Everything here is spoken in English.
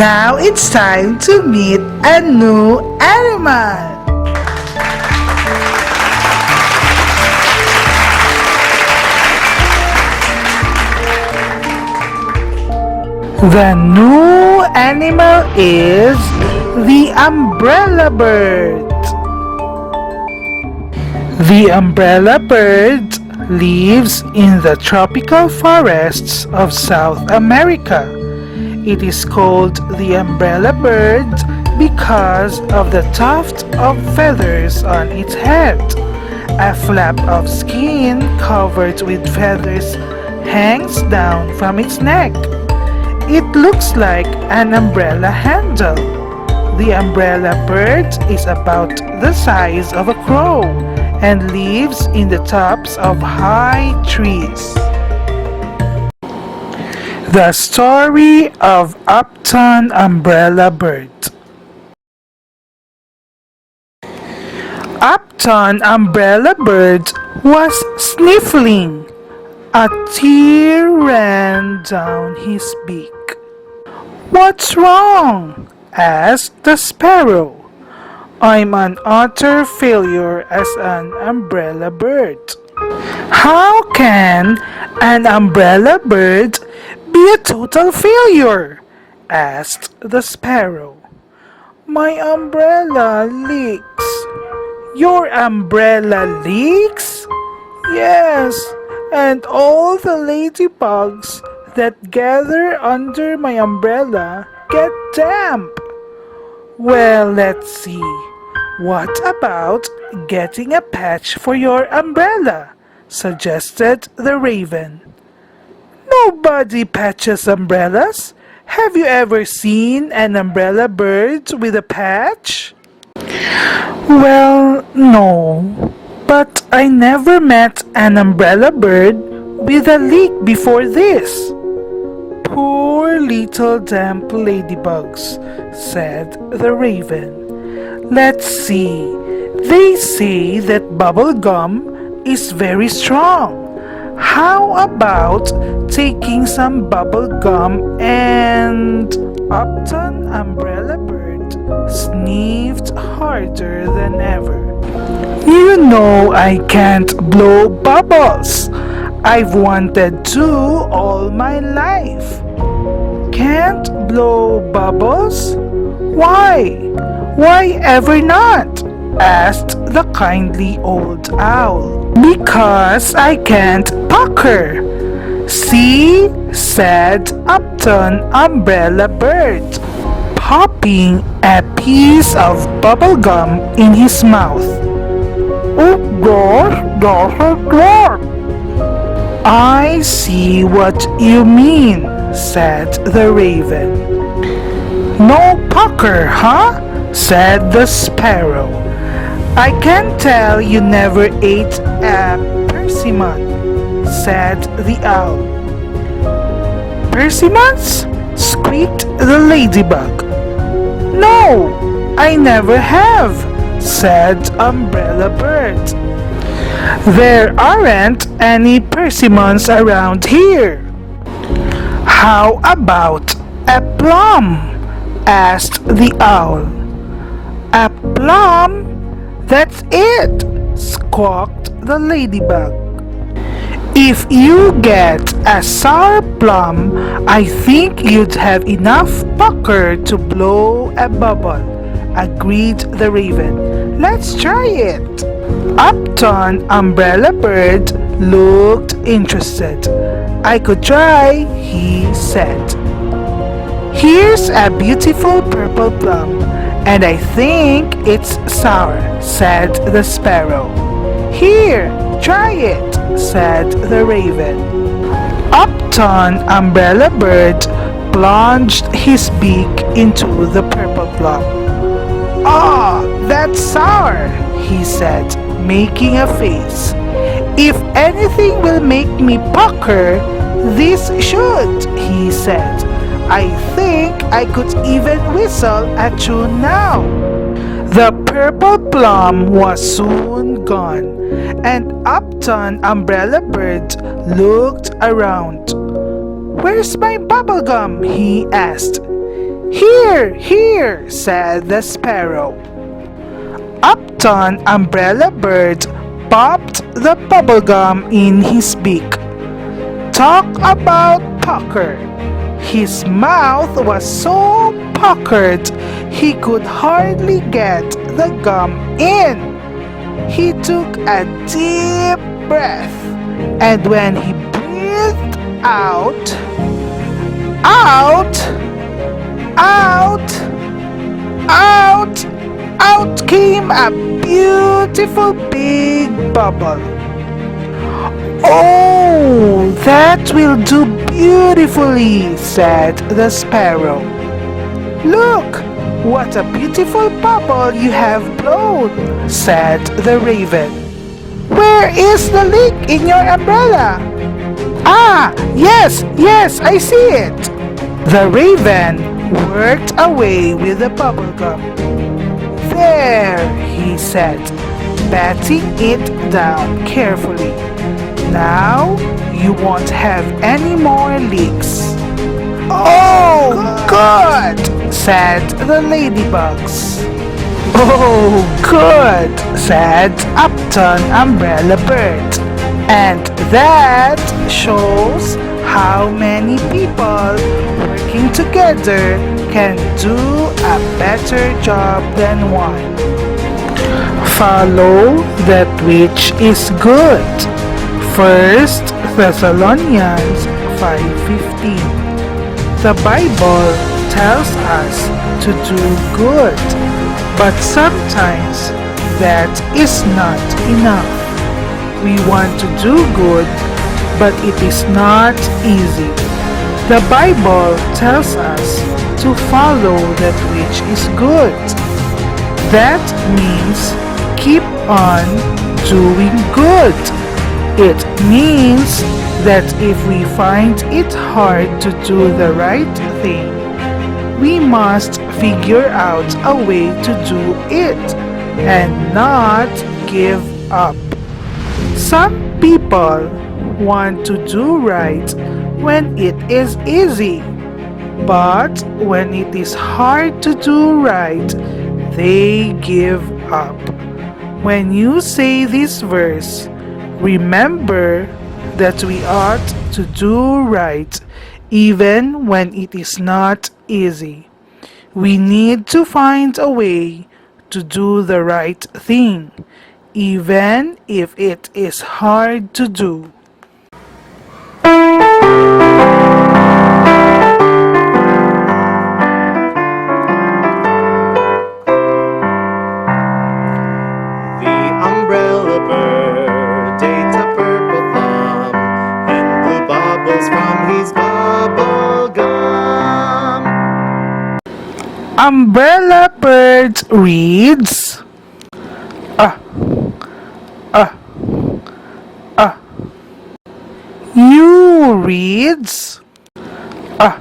Now it's time to meet a new animal. The new animal is the umbrella bird. The umbrella bird lives in the tropical forests of South America. It is called the umbrella bird because of the tuft of feathers on its head. A flap of skin covered with feathers hangs down from its neck. It looks like an umbrella handle. The umbrella bird is about the size of a crow and lives in the tops of high trees. The story of Upton Umbrella Bird. Upton Umbrella Bird was sniffling. A tear ran down his beak. "What's wrong?" asked the sparrow. "I'm an utter failure as an umbrella bird." "How can an umbrella bird be a total failure?" asked the sparrow. "My umbrella leaks." "Your umbrella leaks?" "Yes, and all the ladybugs that gather under my umbrella get damp." "Well, let's see. What about getting a patch for your umbrella?" suggested the raven. "Nobody patches umbrellas. Have you ever seen an umbrella bird with a patch?" "Well, no. But I never met an umbrella bird with a leak before this." "Poor little damp ladybugs," said the raven. "Let's see. They say that bubble gum is very strong. How about taking some bubble gum and..." Upton Umbrella Bird sniffed harder than ever. "You know I can't blow bubbles. I've wanted to all my life." "Can't blow bubbles? Why? Why ever not?" asked the kindly old owl. "Because I can't pucker." "See?" said Upton Umbrella Bird, popping a piece of bubble gum in his mouth. "It doesn't work." "I see what you mean," said the raven. "No pucker, huh?" said the sparrow. "I can tell you never ate a persimmon," said the owl. "Persimmons?" squeaked the ladybug. "No, I never have," said Umbrella Bird. "There aren't any persimmons around here." "How about a plum?" asked the owl. "A plum? That's it!" squawked the ladybug. "If you get a sour plum, I think you'd have enough pucker to blow a bubble," agreed the raven. "Let's try it." Upton Umbrella Bird looked interested. "I could try," he said. "Here's a beautiful purple plum, and I think it's sour," said the sparrow. "Here, try it," said the raven. Upton Umbrella Bird plunged his beak into the purple plum. "Ah, that's sour," he said, making a face. "If anything will make me pucker, this should," he said. "I think I could even whistle a tune now." The purple plum was soon gone, and Upton Umbrella Bird looked around. "Where's my bubblegum?" he asked. Here, here, said the sparrow. Upton Umbrella Bird popped the bubblegum in his beak. Talk about pucker! His mouth was so puckered he could hardly get the gum in. He took a deep breath, and when he breathed out, out, out, out, out came a beautiful big bubble. "Oh, that will do beautifully," said the sparrow. "Look, what a beautiful bubble you have blown," said the raven. "Where is the leak in your umbrella?" "Ah, yes, yes, I see it." The raven worked away with the bubblegum. "There," he said, patting it down carefully. "Now you won't have any more leaks." "Oh, good," said the ladybugs. "Oh, good," said Upton Umbrella Bird. And that shows how many people working together can do a better job than one. Follow that which is good. 1 Thessalonians 5:15. The Bible tells us to do good, but sometimes that is not enough. We want to do good, but it is not easy. The Bible tells us to follow that which is good. That means keep on doing good. It means that if we find it hard to do the right thing, we must figure out a way to do it and not give up. Some people want to do right when it is easy, but when it is hard to do right, they give up. When you say this verse, remember that we ought to do right even when it is not easy. We need to find a way to do the right thing, even if it is hard to do. The umbrella bird ate a purple plum and blew bubbles from his bubble gum. Umbrella Bird reads, ah, ah, ah. You reads, ah,